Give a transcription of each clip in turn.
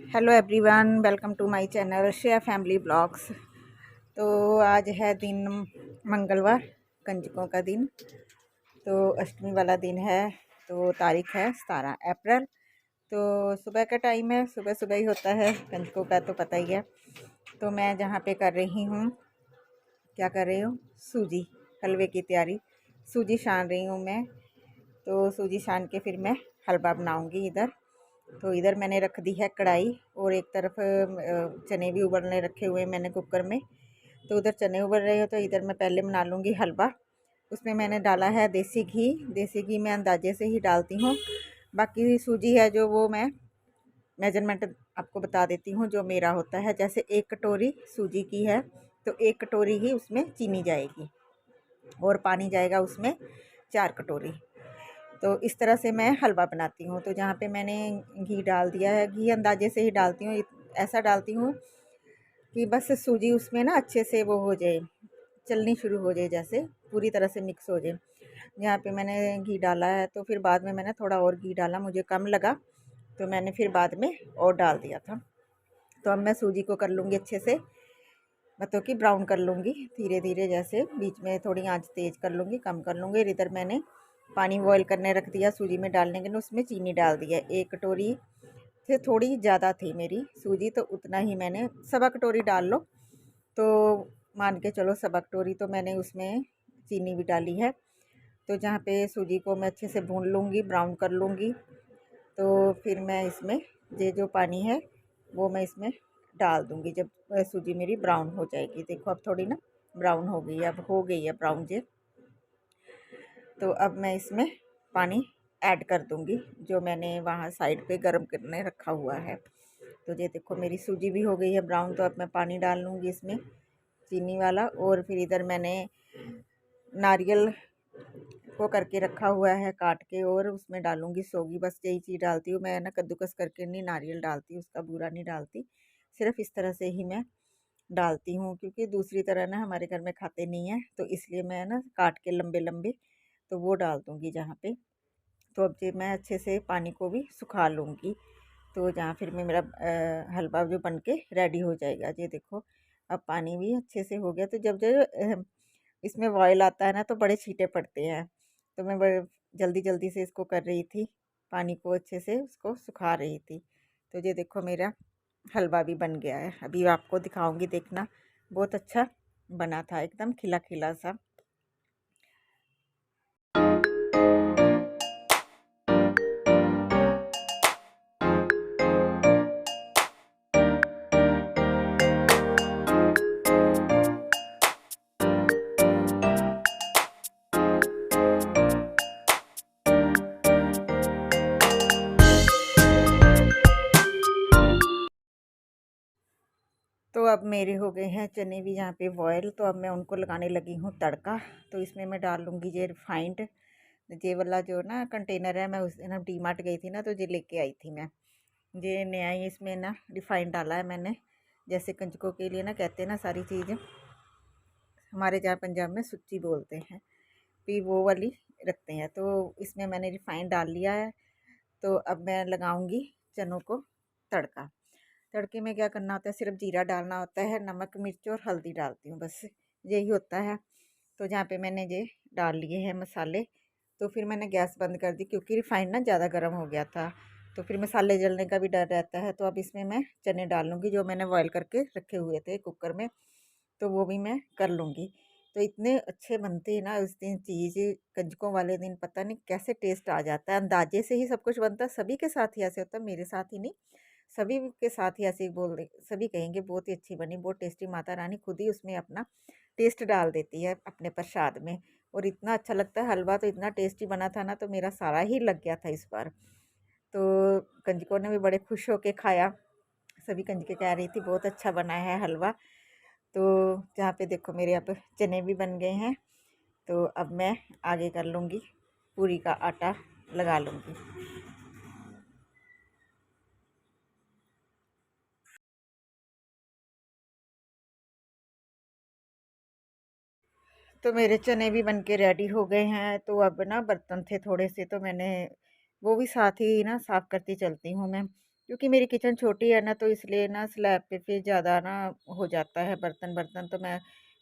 Hello everyone, welcome to my channel share family blogs. तो आज है दिन मंगलवार, कंजकों का दिन। तो अष्टमी वाला दिन है। तो तारीख है 17 अप्रैल। तो सुबह का टाइम है, सुबह सुबह ही होता है कंजकों का, तो पता ही है। तो मैं जहाँ पे कर रही हूँ, क्या कर रही हूँ, सूजी हलवे की तैयारी। सूजी छान रही हूँ मैं। तो सूजी छान के फिर मैं हलवा बनाऊँगी इधर। तो इधर मैंने रख दी है कढ़ाई, और एक तरफ चने भी उबलने रखे हुए हैं मैंने कुकर में। तो उधर चने उबल रहे हो, तो इधर मैं पहले बना लूँगी हलवा। उसमें मैंने डाला है देसी घी। देसी घी मैं अंदाजे से ही डालती हूँ। बाकी सूजी है जो, वो मैं मेजरमेंट आपको बता देती हूँ जो मेरा होता है। जैसे 1 कटोरी सूजी की है तो 1 कटोरी ही उसमें चीनी जाएगी, और पानी जाएगा उसमें 4 कटोरी। तो इस तरह से मैं हलवा बनाती हूँ। तो जहाँ पे मैंने घी डाल दिया है, घी अंदाजे से ही डालती हूँ। ऐसा डालती हूँ कि बस सूजी उसमें ना अच्छे से वो हो जाए, चलनी शुरू हो जाए, जैसे पूरी तरह से मिक्स हो जाए। यहाँ पे मैंने घी डाला है, तो फिर बाद में मैंने थोड़ा और घी डाला, मुझे कम लगा तो मैंने फिर बाद में और डाल दिया था। तो अब मैं सूजी को कर लूँगी अच्छे से, मतलब कि ब्राउन कर लूँगी धीरे धीरे, जैसे बीच में थोड़ी आंच तेज़ कर लूँगी, कम कर लूँगी। इधर मैंने पानी बॉयल करने रख दिया सूजी में डालने के लिए, उसमें चीनी डाल दिया। 1 कटोरी से थोड़ी ज़्यादा थी मेरी सूजी, तो उतना ही मैंने, सवा कटोरी डाल लो तो मान के चलो, सवा कटोरी तो मैंने उसमें चीनी भी डाली है। तो जहाँ पे सूजी को मैं अच्छे से भून लूँगी, ब्राउन कर लूँगी, तो फिर मैं इसमें ये जो पानी है वो मैं इसमें डाल दूँगी जब सूजी मेरी ब्राउन हो जाएगी। देखो अब थोड़ी ना ब्राउन हो गई है, अब हो गई है ब्राउन जे। तो अब मैं इसमें पानी ऐड कर दूँगी जो मैंने वहाँ साइड पे गर्म करने रखा हुआ है। तो ये देखो मेरी सूजी भी हो गई है ब्राउन। तो अब मैं पानी डाल लूँगी इसमें, चीनी वाला। और फिर इधर मैंने नारियल को करके रखा हुआ है काट के, और उसमें डालूँगी सौगी। बस यही चीज़ डालती हूँ मैं ना, कद्दूकस करके नहीं नारियल डालती, उसका बूरा नहीं डालती। सिर्फ़ इस तरह से ही मैं डालती हूँ, क्योंकि दूसरी तरह ना हमारे घर में खाते नहीं हैं, तो इसलिए मैं ना काट के लंबे लंबे तो वो डाल दूँगी जहाँ पे। तो अब ये मैं अच्छे से पानी को भी सुखा लूँगी, तो जहाँ फिर मैं मेरा हलवा जो बन के रेडी हो जाएगा। ये देखो अब पानी भी अच्छे से हो गया। तो जब जब इसमें बॉयल आता है ना, तो बड़े छींटे पड़ते हैं। तो मैं बड़े जल्दी जल्दी से इसको कर रही थी, पानी को अच्छे से उसको सुखा रही थी। तो ये देखो मेरा हलवा भी बन गया है, अभी आपको दिखाऊंगी, देखना। बहुत अच्छा बना था, एकदम खिला खिला सा। तो अब मेरे हो गए हैं चने भी यहाँ पे बॉयल। तो अब मैं उनको लगाने लगी हूँ तड़का। तो इसमें मैं डाल लूँगी ये रिफाइंड। ये वाला जो ना कंटेनर है, मैं उस दिन डी मार्ट गई थी ना, तो ये लेके आई थी मैं। ये नया ही इसमें ना रिफाइंड डाला है मैंने। जैसे कंजकों के लिए ना कहते हैं ना, सारी चीज़ हमारे जहाँ पंजाब में सुच्ची बोलते हैं, भी वो वाली रखते हैं। तो इसमें मैंने रिफाइंड डाल लिया है। तो अब मैं लगाऊंगी चनों को तड़का। तड़के में क्या करना होता है, सिर्फ जीरा डालना होता है, नमक मिर्च और हल्दी डालती हूँ, बस यही होता है। तो जहाँ पे मैंने ये डाल लिए हैं मसाले, तो फिर मैंने गैस बंद कर दी, क्योंकि रिफाइंड ना ज़्यादा गर्म हो गया था, तो फिर मसाले जलने का भी डर रहता है। तो अब इसमें मैं चने डाल लूँगी जो मैंने बॉयल करके रखे हुए थे कुकर में, तो वो भी मैं कर लूँगी। तो इतने अच्छे बनते हैं ना उस दिन चीज़, कंजकों वाले दिन पता नहीं कैसे टेस्ट आ जाता है। अंदाजे से ही सब कुछ बनता है, सभी के साथ ही ऐसे होता है, मेरे साथ ही नहीं, सभी के साथ ही ऐसे ही बोल दे, सभी कहेंगे बहुत ही अच्छी बनी, बहुत टेस्टी। माता रानी खुद ही उसमें अपना टेस्ट डाल देती है अपने प्रसाद में। और इतना अच्छा लगता है हलवा, तो इतना टेस्टी बना था ना, तो मेरा सारा ही लग गया था इस बार। तो कंजकों ने भी बड़े खुश होके खाया, सभी कंजकें कह रही थी बहुत अच्छा बना है हलवा। तो जहाँ पे देखो मेरे यहाँ पे चने भी बन गए हैं। तो अब मैं आगे कर लूँगी, पूरी का आटा लगा लूँगी। तो मेरे चने भी बन के रेडी हो गए हैं। तो अब ना बर्तन थे थोड़े से, तो मैंने वो भी साथ ही ना साफ़ करती चलती हूँ मैं। क्योंकि मेरी किचन छोटी है ना, तो इसलिए ना स्लैब पे फिर ज़्यादा ना हो जाता है बर्तन बर्तन, तो मैं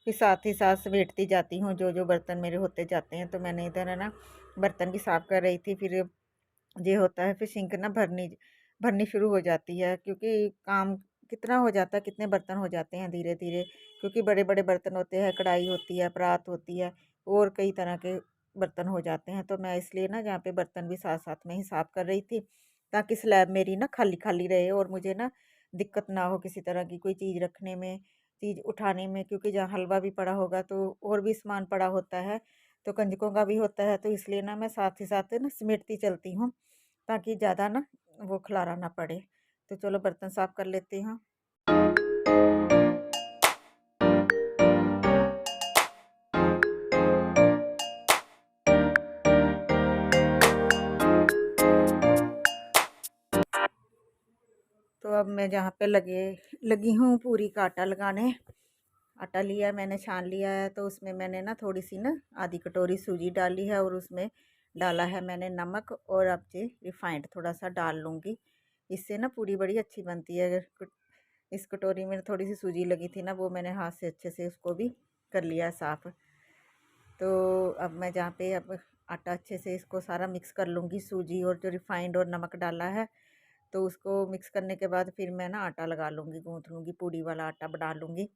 फिर साथ ही साथ समेटती जाती हूँ जो जो बर्तन मेरे होते जाते हैं। तो मैंने इधर है ना बर्तन भी साफ़ कर रही थी, फिर ये होता है फिर सिंक ना भरनी भरनी शुरू हो जाती है, क्योंकि काम कितना हो जाता है, कितने बर्तन हो जाते हैं धीरे धीरे, क्योंकि बड़े बड़े बर्तन होते हैं, कढ़ाई होती है, परात होती है, और कई तरह के बर्तन हो जाते हैं। तो मैं इसलिए ना जहाँ पे बर्तन भी साथ साथ में ही साफ़ कर रही थी, ताकि स्लैब मेरी ना खाली खाली रहे और मुझे ना दिक्कत ना हो किसी तरह की कोई चीज़ रखने में, चीज़ उठाने में, क्योंकि जहाँ हलवा भी पड़ा होगा तो और भी सामान पड़ा होता है, तो कंजकों का भी होता है। तो इसलिए ना मैं साथ ही साथ ना समेटती चलती हूँ, ताकि ज़्यादा ना वो खलारा ना पड़े। तो चलो बर्तन साफ़ कर लेती हूँ। तो अब मैं जहाँ पे लगी हूँ पूरी का आटा लगाने। आटा लिया मैंने, छान लिया है, तो उसमें मैंने ना थोड़ी सी ना आधी कटोरी सूजी डाली है, और उसमें डाला है मैंने नमक, और अब ये रिफाइंड थोड़ा सा डाल लूँगी। इससे ना पूरी बड़ी अच्छी बनती है। इस कटोरी में थोड़ी सी सूजी लगी थी ना, वो मैंने हाथ से अच्छे से उसको भी कर लिया साफ़। तो अब मैं जहाँ पे अब आटा अच्छे से इसको सारा मिक्स कर लूँगी, सूजी और जो रिफाइंड और नमक डाला है, तो उसको मिक्स करने के बाद फिर मैं ना आटा लगा लूँगी, गूँथ लूँगी, पूड़ी वाला आटा बना लूँगी।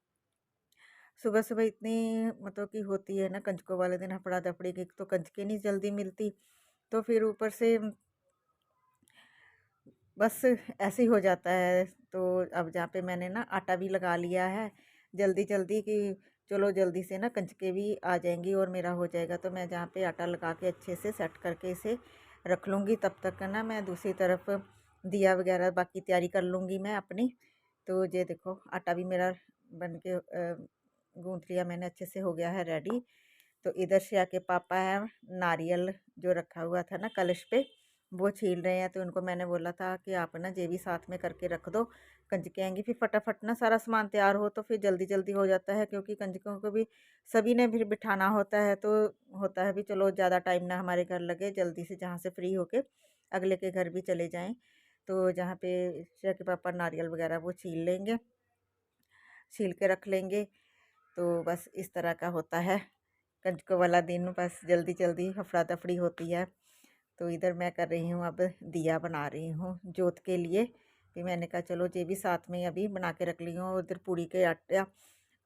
सुबह सुबह इतनी मतलब कि होती है ना कंजकों वाले दिन हफड़ा दफड़ी की, तो कंजकें नहीं जल्दी मिलती, तो फिर ऊपर से बस ऐसे ही हो जाता है। तो अब जहाँ पे मैंने ना आटा भी लगा लिया है जल्दी जल्दी, कि चलो जल्दी से ना कंजके भी आ जाएंगी और मेरा हो जाएगा। तो मैं जहाँ पे आटा लगा के अच्छे से सेट करके इसे रख लूँगी, तब तक ना मैं दूसरी तरफ दिया वगैरह बाकी तैयारी कर लूँगी मैं अपनी। तो ये देखो आटा भी मेरा बन के गूँथ लिया मैंने, अच्छे से हो गया है रेडी। तो इधर श्रेया के पापा है, नारियल जो रखा हुआ था ना कलश पे, वो छील रहे हैं। तो उनको मैंने बोला था कि आप ना ये भी साथ में करके रख दो, कंजकें आएंगी फिर फटाफट ना सारा सामान तैयार हो, तो फिर जल्दी जल्दी हो जाता है, क्योंकि कंजकों को भी सभी ने फिर बिठाना होता है। तो होता है भी चलो ज़्यादा टाइम ना हमारे घर लगे, जल्दी से जहाँ से फ्री होके अगले के घर भी चले जाएं। तो जहाँ पे श्रेया के पापा नारियल वगैरह वो छील लेंगे, छील के रख लेंगे। तो बस इस तरह का होता है कंजकों वाला दिन, बस जल्दी जल्दी हफड़ा दफड़ी होती है। तो इधर मैं कर रही हूँ, अब दिया बना रही हूँ जोत के लिए। फिर मैंने कहा चलो ये भी साथ में अभी बना के रख ली हूँ। उधर पूड़ी के आटा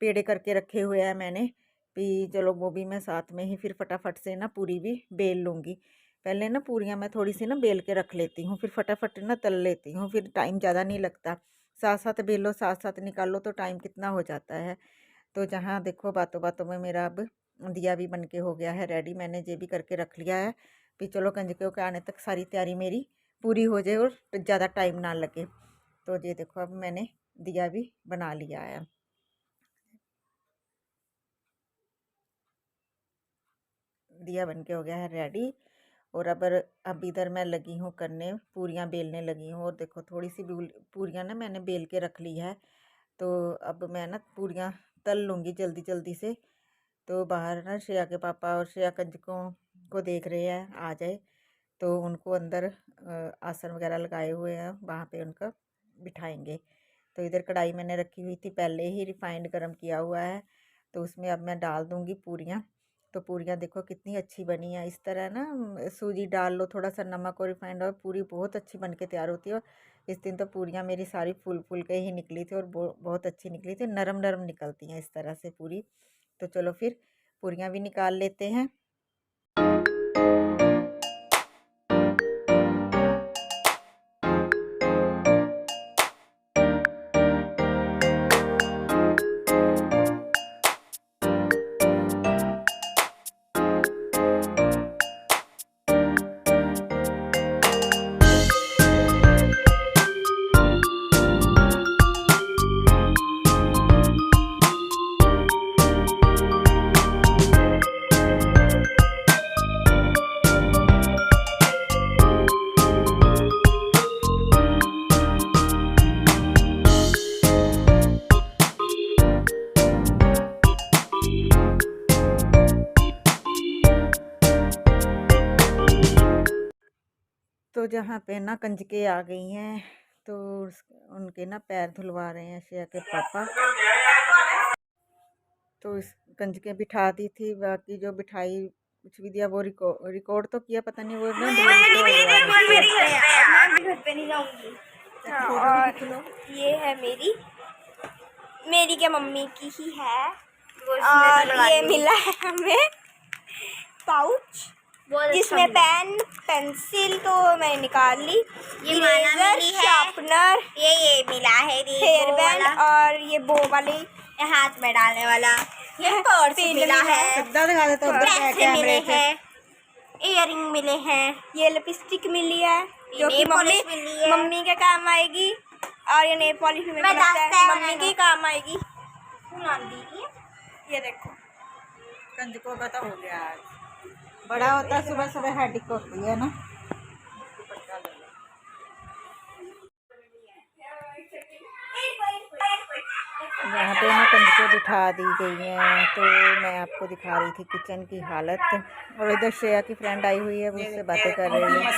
पेड़े करके रखे हुए हैं मैंने, भी चलो वो भी मैं साथ में ही फिर फटाफट से ना पूरी भी बेल लूँगी। पहले ना पूरियाँ मैं थोड़ी सी ना बेल के रख लेती हूँ, फिर फटाफट ना तल लेती हूँ, फिर टाइम ज़्यादा नहीं लगता। साथ साथ बेलो साथ साथ निकालो तो टाइम कितना हो जाता है। तो जहाँ देखो बातों बातों में मेरा अब दिया भी बन के हो गया है रेडी, मैंने ये भी करके रख लिया है। फिर चलो कंजकों के आने तक सारी तैयारी मेरी पूरी हो जाए और ज़्यादा टाइम ना लगे। तो ये देखो अब मैंने दिया भी बना लिया है। दिया बन के हो गया है रेडी। और अब इधर मैं लगी हूँ करने, पूरियाँ बेलने लगी हूँ। और देखो थोड़ी सी पूरियाँ ना मैंने बेल के रख ली है। तो अब मैं ना पूरियाँ तल लूँगी जल्दी जल्दी से। तो बाहर ना श्रेया के पापा और श्रेया कंजकों को देख रहे हैं आ जाए, तो उनको अंदर आसन वगैरह लगाए हुए हैं, वहाँ पे उनका बिठाएंगे। तो इधर कढ़ाई मैंने रखी हुई थी पहले ही, रिफाइंड गरम किया हुआ है, तो उसमें अब मैं डाल दूँगी पूरियाँ। तो पूरियाँ देखो कितनी अच्छी बनी है, इस तरह ना सूजी डाल लो, थोड़ा सा नमक और रिफाइंड, और पूरी बहुत अच्छी बन के तैयार होती है। और इस दिन तो पूरियाँ मेरी सारी फूल फूल के ही निकली थी, और बहुत अच्छी निकली थी, नरम नरम निकलती हैं इस तरह से पूरी। तो चलो फिर पूरियाँ भी निकाल लेते हैं। तो जहाँ पे ना कंजकें आ गई हैं, तो उनके ना पैर धुलवा रहे हैं श्रेया के पापा। तो इस कंजकें बिठा दी थी, बाकी जो बिठाई कुछ भी दिया वो रिकॉर्ड तो किया, पता नहीं वो ना घर पे नहीं जाऊंगी। और ये है मेरी क्या मम्मी की ही है। और ये मिला है हमें पाउच जिसमें पेन पेंसिल तो मैं निकाल ली, इरेजर शार्पनर, ये मिला है हेयर बैंड, और ये बो वाली हाथ में डालने वाला, ये पर्स मिला है, पैसे मिले हैं, इयररिंग मिले हैं, ये लिपस्टिक मिली है जो कि मम्मी के काम आएगी, और ये नेल पॉलिश में मम्मी के काम आएगी। ये देखो कंजकों का तो हो गया आज, बड़ा होता है सुबह सुबह हेडेक होती है ना। यहाँ पे ना कंजकें बिठा दी गई हैं, तो मैं आपको दिखा रही थी किचन की हालत। और इधर श्रेया की फ्रेंड आई हुई है, वो उससे बातें कर रही है,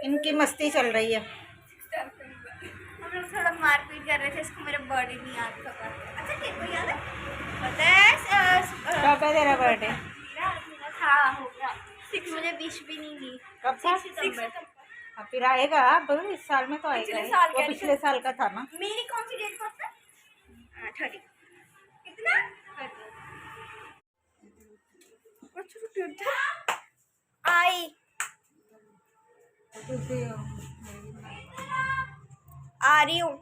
इनकी मस्ती चल रही है। हम लोग थोड़ा मारपीट कर रहे थे, इसको मेरा बर्थडे नहीं याद था। अच्छा तेरे को याद है? पता है कब है तेरा बर्थडे? हाँ हो गया 6, मुझे विश भी नहीं दी। कब था? 6 सितंबर। अब फिर आएगा, अब इस साल में तो आएगा, वो पिछले साल का था ना। मेरी कौन सी डेट पता है? 30। कितना? आई आ रही हूँ।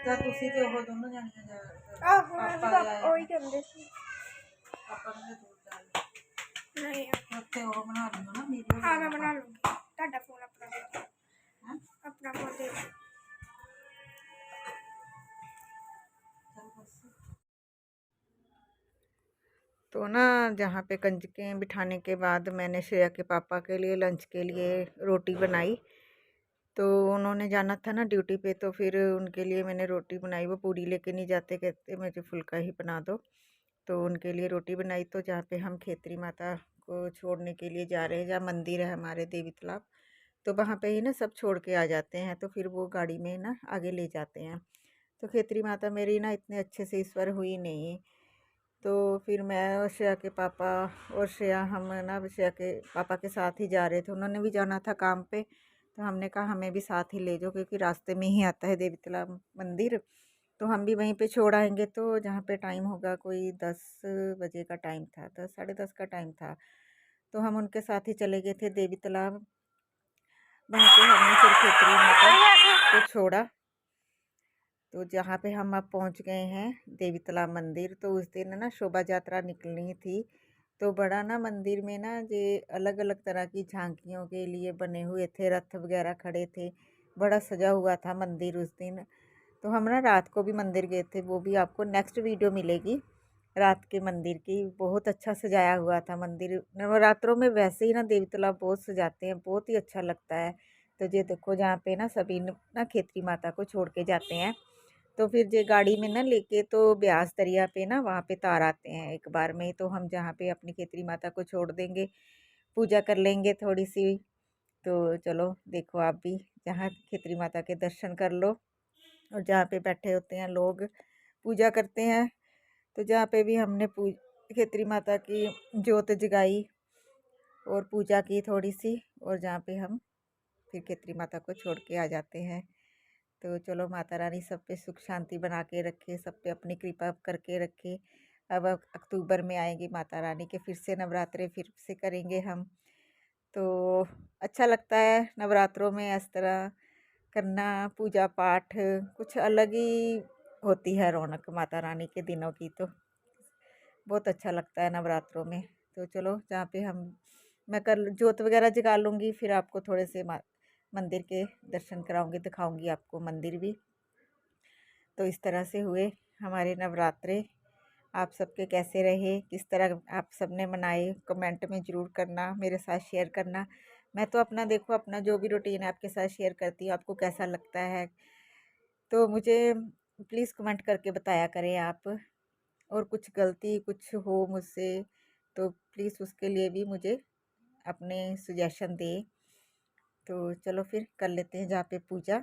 क्या तुसी ते हो दोनों जानियां जा पापा ओही कहंदे सी। पापा ने दूर जा नहीं ਉੱਥੇ ਉਹ ਬਣਾ ਲਿਓ ਨਾ ਵੀਡੀਓ। हाँ मैं बना लूँगी। ਤੁਹਾਡਾ फोन अपना दे दो। हाँ? अपना फोन दे दो। तो ना जहाँ पे कंजकें बिठाने के बाद मैंने श्रेया के पापा के लिए लंच के लिए रोटी बनाई। तो उन्होंने जाना था ना ड्यूटी पे, तो फिर उनके लिए मैंने रोटी बनाई। वो पूरी लेके नहीं जाते, कहते मुझे फुल्का ही बना दो। तो उनके लिए रोटी बनाई। तो जहाँ पे हम खेतरी माता को छोड़ने के लिए जा रहे हैं, जहाँ मंदिर है हमारे देवी तालाब, तो वहाँ पे ही ना सब छोड़ के आ जाते हैं। तो फिर वो गाड़ी में ना आगे ले जाते हैं। तो खेतरी माता मेरी ना इतने अच्छे से इस बार हुई नहीं। तो फिर मैं और श्रेया के पापा और श्रेया, हम ना श्रेया के पापा के साथ ही जा रहे थे। उन्होंने भी जाना था काम पे, तो हमने कहा हमें भी साथ ही ले जाओ, क्योंकि रास्ते में ही आता है देवी तालाब मंदिर। तो हम भी वहीं पे छोड़ आएंगे। तो जहाँ पे टाइम होगा कोई 10 बजे का टाइम था, 10 साढ़े 10 का टाइम था। तो हम उनके साथ ही चले गए थे देवी तालाब। वहाँ पे हमने फिर खेतरी माता को छोड़ा। तो जहाँ पे हम अब पहुँच गए हैं देवी तालाब मंदिर। तो उस दिन ना शोभा यात्रा निकलनी थी। तो बड़ा ना मंदिर में ना ये अलग अलग तरह की झांकियों के लिए बने हुए थे, रथ वगैरह खड़े थे, बड़ा सजा हुआ था मंदिर उस दिन। तो हम ना रात को भी मंदिर गए थे, वो भी आपको नेक्स्ट वीडियो मिलेगी रात के मंदिर की। बहुत अच्छा सजाया हुआ था मंदिर। नवरात्रों में वैसे ही ना देवी तालाब बहुत सजाते हैं, बहुत ही अच्छा लगता है। तो ये देखो जहाँ पे ना सभी ना खेतरी माता को छोड़ के जाते हैं। तो फिर ये गाड़ी में ना लेके तो ब्यास दरिया पे ना वहाँ पे तार आते हैं एक बार में। तो हम जहाँ पे अपनी खेतरी माता को छोड़ देंगे, पूजा कर लेंगे थोड़ी सी। तो चलो देखो आप भी जहाँ खेतरी माता के दर्शन कर लो, और जहाँ पे बैठे होते हैं लोग पूजा करते हैं। तो जहाँ पे भी हमने खेतरी माता की जोत जगाई और पूजा की थोड़ी सी, और जहाँ पे हम फिर खेतरी माता को छोड़ के आ जाते हैं। तो चलो माता रानी सब पे सुख शांति बना के रखे, सब पे अपनी कृपा करके रखे। अब अक्टूबर में आएंगी माता रानी के फिर से नवरात्रे, फिर से करेंगे हम। तो अच्छा लगता है नवरात्रों में इस तरह करना, पूजा पाठ कुछ अलग ही होती है रौनक माता रानी के दिनों की। तो बहुत अच्छा लगता है नवरात्रों में। तो चलो जहाँ पे मैं कर जोत वगैरह जगा लूँगी, फिर आपको थोड़े से मंदिर के दर्शन कराऊंगी, दिखाऊंगी आपको मंदिर भी। तो इस तरह से हुए हमारे नवरात्रे। आप सबके कैसे रहे, किस तरह आप सबने मनाए, कमेंट में ज़रूर करना, मेरे साथ शेयर करना। मैं तो अपना देखो अपना जो भी रूटीन है आपके साथ शेयर करती हूँ, आपको कैसा लगता है तो मुझे प्लीज़ कमेंट करके बताया करें आप। और कुछ गलती कुछ हो मुझसे तो प्लीज़ उसके लिए भी मुझे अपने सजेशन दें। तो चलो फिर कर लेते हैं जहाँ पे पूजा।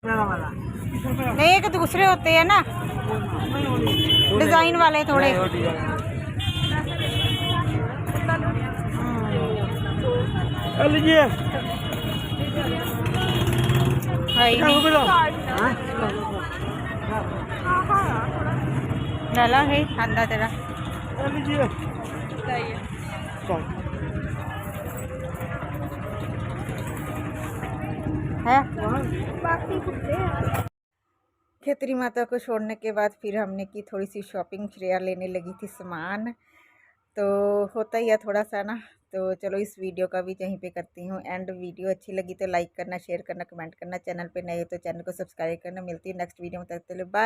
नहीं, एक दूसरे होते हैं ना, डिजाइन वाले थोड़े। डाला है आंदा तेरा है। खेतरी माता को छोड़ने के बाद फिर हमने की थोड़ी सी शॉपिंग, श्रेया लेने लगी थी सामान। तो होता ही है थोड़ा सा ना। तो चलो इस वीडियो का भी यहीं पे करती हूँ एंड। वीडियो अच्छी लगी तो लाइक करना, शेयर करना, कमेंट करना। चैनल पे नए हो तो चैनल को सब्सक्राइब करना। मिलती है नेक्स्ट वीडियो में, तब तक के लिए बाय।